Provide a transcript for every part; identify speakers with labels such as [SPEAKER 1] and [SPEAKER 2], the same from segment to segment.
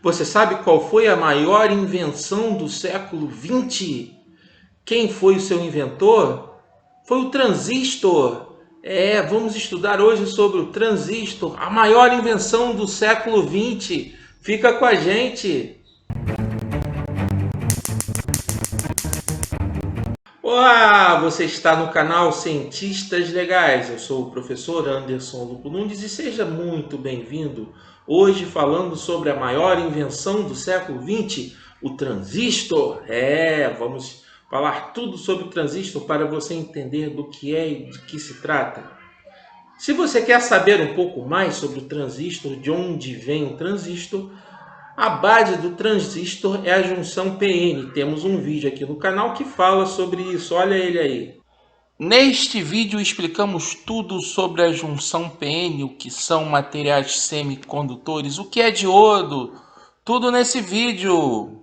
[SPEAKER 1] Você sabe qual foi a maior invenção do século XX? Quem foi o seu inventor? Foi o transistor. Vamos estudar hoje sobre o transistor, a maior invenção do século XX. Fica com a gente! Olá, você está no canal Cientistas Legais. Eu sou o professor Anderson Lupo Nunes e seja muito bem-vindo. Hoje falando sobre a maior invenção do século XX, o transistor. Vamos falar tudo sobre o transistor para você entender do que é e de que se trata. Se você quer saber um pouco mais sobre o transistor, de onde vem o transistor, a base do transistor é a junção PN. Temos um vídeo aqui no canal que fala sobre isso. Olha ele aí. Neste vídeo explicamos tudo sobre a junção PN, o que são materiais semicondutores, o que é diodo, tudo nesse vídeo.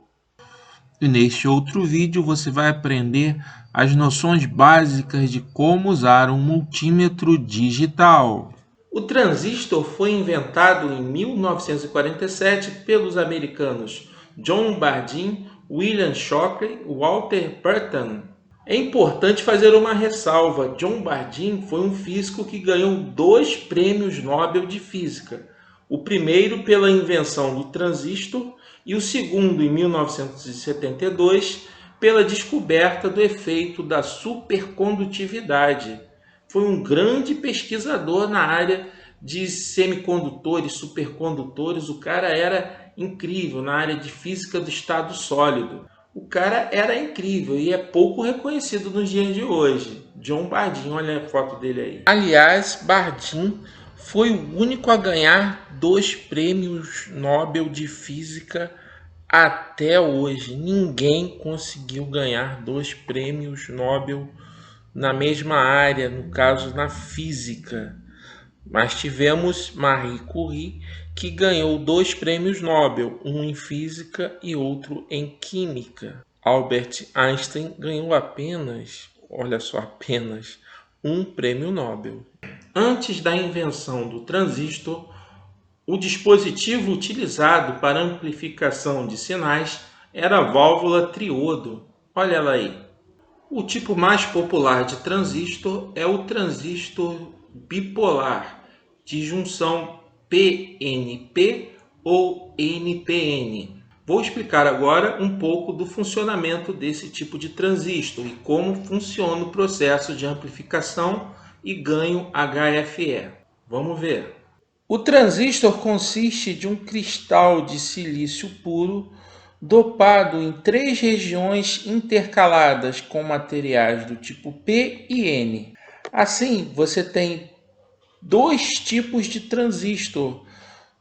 [SPEAKER 1] E neste outro vídeo você vai aprender as noções básicas de como usar um multímetro digital. O transistor foi inventado em 1947 pelos americanos John Bardeen, William Shockley e Walter Purton. É importante fazer uma ressalva. John Bardeen foi um físico que ganhou 2 prêmios Nobel de Física. O primeiro pela invenção do transistor e o segundo, em 1972, pela descoberta do efeito da supercondutividade. Foi um grande pesquisador na área de semicondutores, supercondutores. O cara era incrível na área de física do estado sólido. O cara era incrível e é pouco reconhecido nos dias de hoje. John Bardeen, olha a foto dele aí. Aliás, Bardeen foi o único a ganhar 2 prêmios Nobel de Física até hoje. Ninguém conseguiu ganhar 2 prêmios Nobel na mesma área, no caso na física. Mas tivemos Marie Curie, que ganhou 2 prêmios Nobel, um em física e outro em química. Albert Einstein ganhou apenas, olha só, apenas um prêmio Nobel. Antes da invenção do transistor, o dispositivo utilizado para amplificação de sinais era a válvula triodo. Olha ela aí. O tipo mais popular de transistor é o transistor bipolar, de junção PNP ou NPN. Vou explicar agora um pouco do funcionamento desse tipo de transistor e como funciona o processo de amplificação e ganho HFE. Vamos ver. O transistor consiste de um cristal de silício puro dopado em 3 regiões intercaladas com materiais do tipo P e N. Assim, você tem 2 tipos de transistor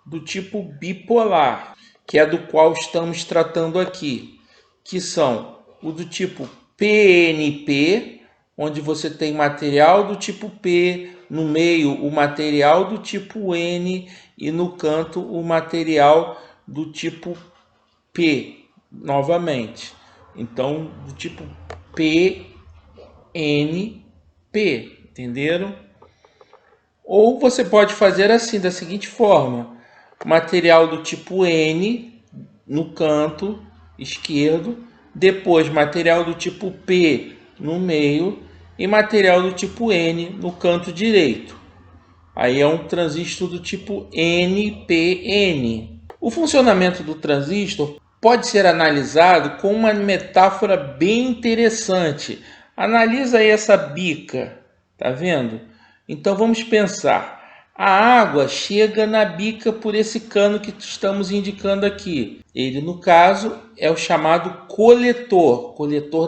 [SPEAKER 1] do tipo bipolar, que é do qual estamos tratando aqui, que são o do tipo PNP, onde você tem material do tipo P, no meio o material do tipo N e no canto o material do tipo P, novamente. Então, do tipo PNP, entenderam? Ou você pode fazer assim, da seguinte forma: material do tipo N no canto esquerdo, depois material do tipo P no meio e material do tipo N no canto direito. Aí é um transistor do tipo NPN. O funcionamento do transistor pode ser analisado com uma metáfora bem interessante. Analisa aí essa bica, tá vendo? Então vamos pensar. A água chega na bica por esse cano que estamos indicando aqui. Ele, no caso, é o chamado coletor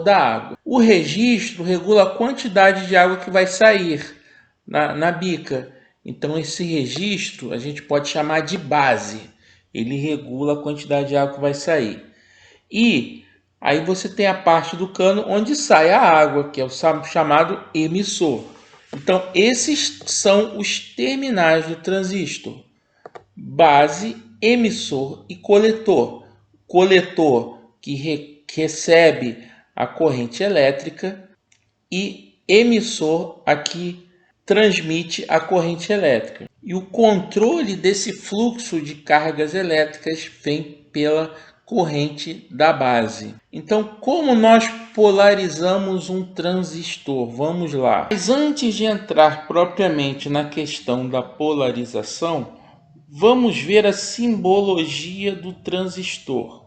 [SPEAKER 1] da água. O registro regula a quantidade de água que vai sair na bica. Então esse registro a gente pode chamar de base. Ele regula a quantidade de água que vai sair. E aí você tem a parte do cano onde sai a água, que é o chamado emissor. Então esses são os terminais do transistor: base, emissor e coletor. Coletor que recebe a corrente elétrica e emissor aqui transmite a corrente elétrica. E o controle desse fluxo de cargas elétricas vem pela corrente da base. Então, como nós polarizamos um transistor? Vamos lá. Mas antes de entrar propriamente na questão da polarização, vamos ver a simbologia do transistor.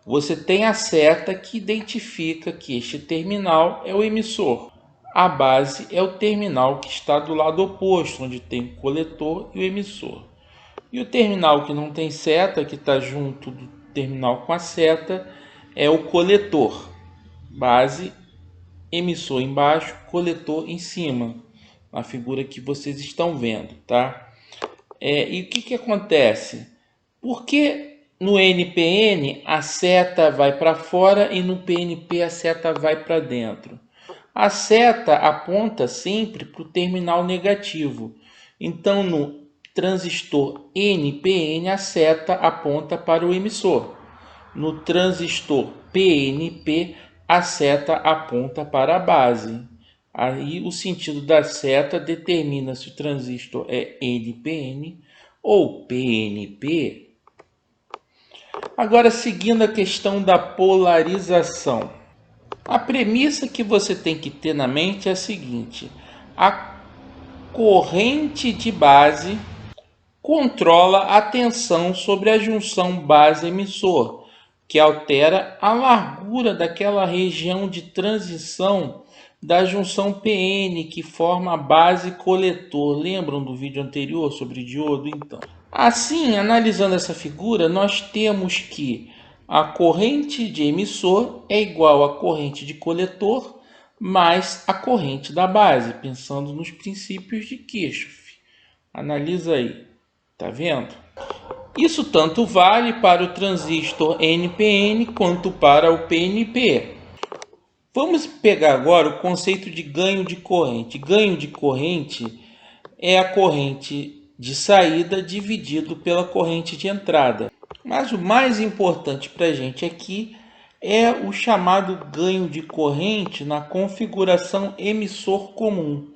[SPEAKER 1] Você tem a seta que identifica que este terminal é o emissor. A base é o terminal que está do lado oposto, onde tem o coletor e o emissor. E o terminal que não tem seta, que está junto do terminal com a seta, é o coletor. Base, emissor embaixo, coletor em cima. Na figura que vocês estão vendo, tá? E o que acontece? Por que no NPN a seta vai para fora e no PNP a seta vai para dentro? A seta aponta sempre para o terminal negativo. Então, no transistor NPN, a seta aponta para o emissor. No transistor PNP, a seta aponta para a base. Aí, o sentido da seta determina se o transistor é NPN ou PNP. Agora, seguindo a questão da polarização. A premissa que você tem que ter na mente é a seguinte: a corrente de base controla a tensão sobre a junção base-emissor, que altera a largura daquela região de transição da junção PN, que forma a base coletor. Lembram do vídeo anterior sobre diodo? Então, assim, analisando essa figura, nós temos que a corrente de emissor é igual à corrente de coletor mais a corrente da base, pensando nos princípios de Kirchhoff. Analisa aí, tá vendo? Isso tanto vale para o transistor NPN quanto para o PNP. Vamos pegar agora o conceito de ganho de corrente. Ganho de corrente é a corrente de saída dividido pela corrente de entrada. Mas o mais importante para a gente aqui é o chamado ganho de corrente na configuração emissor comum,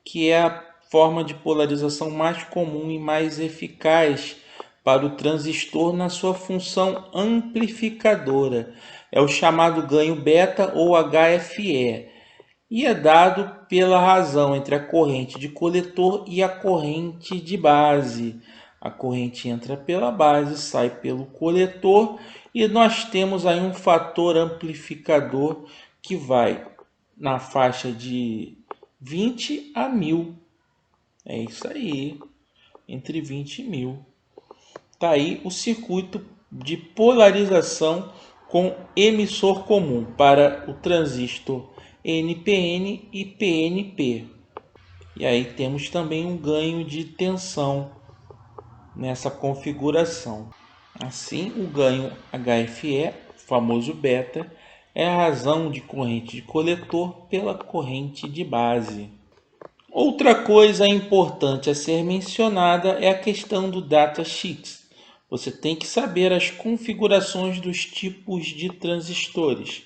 [SPEAKER 1] que é a forma de polarização mais comum e mais eficaz para o transistor na sua função amplificadora. É o chamado ganho beta ou HFE. E é dado pela razão entre a corrente de coletor e a corrente de base. A corrente entra pela base, sai pelo coletor e nós temos aí um fator amplificador que vai na faixa de 20 a 1000. É isso aí, entre 20 e 1000. Está aí o circuito de polarização com emissor comum para o transistor NPN e PNP. E aí temos também um ganho de tensão nessa configuração. Assim, o ganho HFE, famoso beta, é a razão de corrente de coletor pela corrente de base. Outra coisa importante a ser mencionada é a questão do datasheet. Você tem que saber as configurações dos tipos de transistores.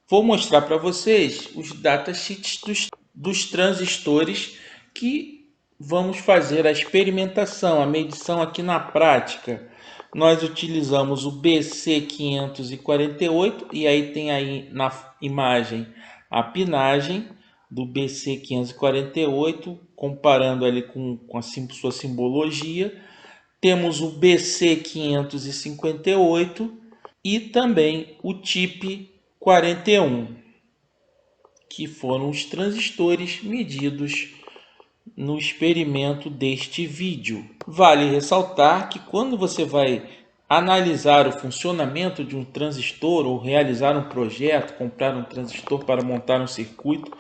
[SPEAKER 1] Vou mostrar para vocês os datasheets dos transistores que vamos fazer a experimentação, a medição aqui na prática. Nós utilizamos o BC548 e aí tem aí na imagem a pinagem do BC548, comparando ali com a sua simbologia. Temos o BC558 e também o TIP 41, que foram os transistores medidos no experimento deste vídeo. Vale ressaltar que quando você vai analisar o funcionamento de um transistor ou realizar um projeto, comprar um transistor para montar um circuito,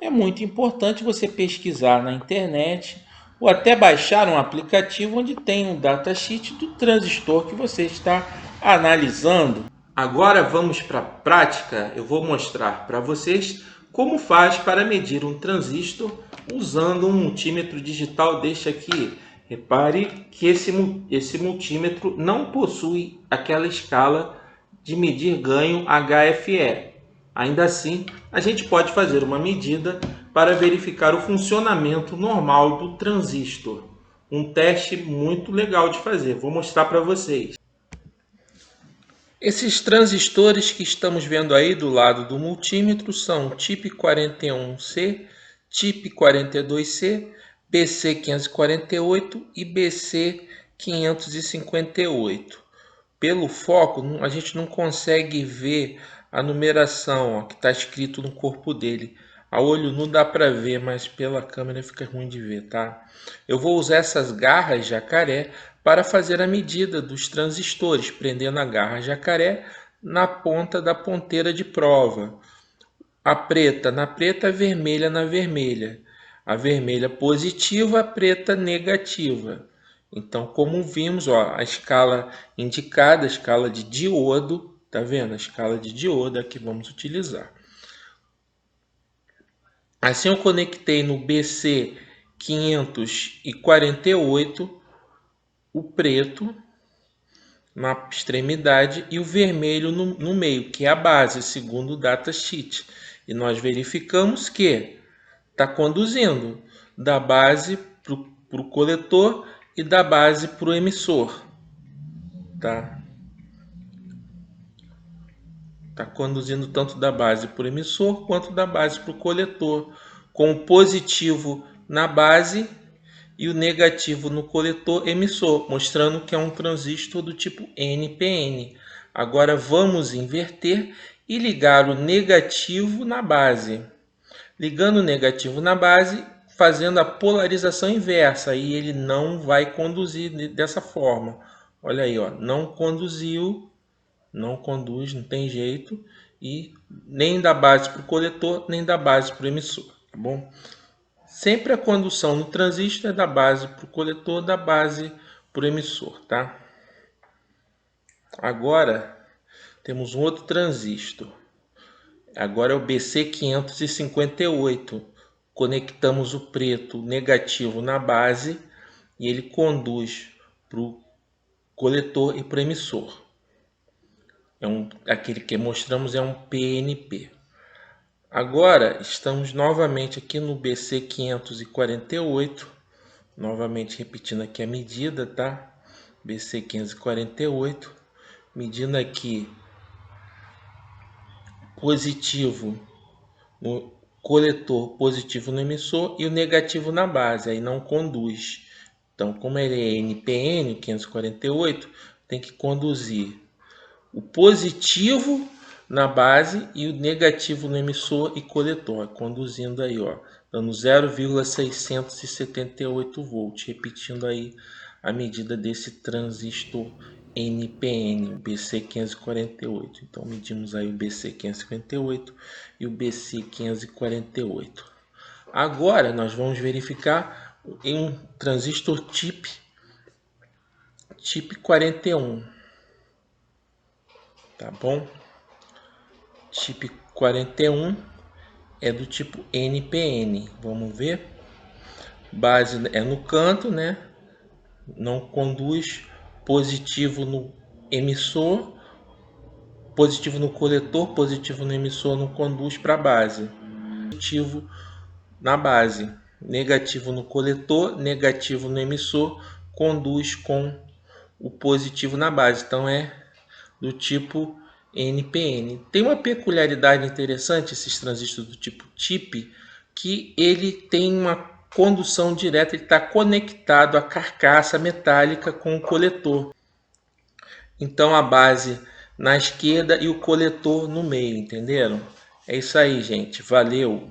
[SPEAKER 1] é muito importante você pesquisar na internet ou até baixar um aplicativo onde tem um datasheet do transistor que você está analisando. Agora vamos para a prática. Eu vou mostrar para vocês como faz para medir um transistor usando um multímetro digital deste aqui. Repare que esse multímetro não possui aquela escala de medir ganho HFE. Ainda assim, a gente pode fazer uma medida para verificar o funcionamento normal do transistor. um teste muito legal de fazer. Vou mostrar para vocês. Esses transistores que estamos vendo aí do lado do multímetro são TIP 41C, TIP 42C, BC548 e BC558. Pelo foco, a gente não consegue ver a numeração, ó, que está escrito no corpo dele. A olho nu dá para ver, mas pela câmera fica ruim de ver, tá? Eu vou usar essas garras jacaré para fazer a medida dos transistores, prendendo a garra jacaré na ponta da ponteira de prova. A preta na preta, a vermelha na vermelha. A vermelha positiva, a preta negativa. Então, como vimos, ó, a escala indicada, a escala de diodo, tá vendo? A escala de diodo é a que vamos utilizar. Assim eu conectei no BC548 o preto na extremidade e o vermelho no meio, que é a base, segundo o datasheet. E nós verificamos que está conduzindo da base para o coletor e da base para o emissor. Tá conduzindo tanto da base para o emissor quanto da base para o coletor, com o positivo na base e o negativo no coletor emissor, mostrando que é um transistor do tipo NPN. Agora vamos inverter e ligar o negativo na base. Ligando o negativo na base, fazendo a polarização inversa, aí ele não vai conduzir dessa forma. Olha aí, ó, não conduziu, não conduz, não tem jeito, e nem da base para o coletor, nem da base para o emissor, tá bom? Sempre a condução no transistor é da base para o coletor, da base para o emissor, tá? Agora temos um outro transistor. Agora é o BC558. Conectamos o preto negativo na base e ele conduz para o coletor e para o emissor. Aquele que mostramos é um PNP. Agora estamos novamente aqui no BC548, novamente repetindo aqui a medida, tá? BC548, medindo aqui positivo no coletor, positivo no emissor e o negativo na base, aí não conduz. Então, como ele é NPN 548, tem que conduzir o positivo na base e o negativo no emissor e coletor, conduzindo aí, ó, dando 0,678 volts, repetindo aí a medida desse transistor NPN, o BC548. Então medimos aí o BC558 e o BC548. Agora nós vamos verificar em um transistor TIP 41. Tá bom? TIP 41 é do tipo NPN. Vamos ver. Base é no canto, né? Não conduz. Positivo no emissor, positivo no coletor, positivo no emissor, não conduz para a base. Positivo na base, negativo no coletor, negativo no emissor, conduz com o positivo na base. Então é do tipo NPN. Tem uma peculiaridade interessante esses transistores do tipo TIP, que ele tem uma condução direta, ele está conectado à carcaça metálica com o coletor. Então a base na esquerda e o coletor no meio, entenderam? É isso aí, gente. Valeu!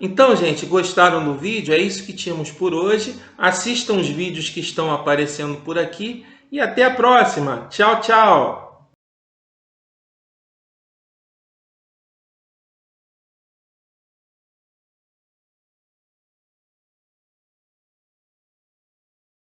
[SPEAKER 1] Então, gente, gostaram do vídeo? É isso que tínhamos por hoje. Assistam os vídeos que estão aparecendo por aqui e até a próxima. Tchau, tchau!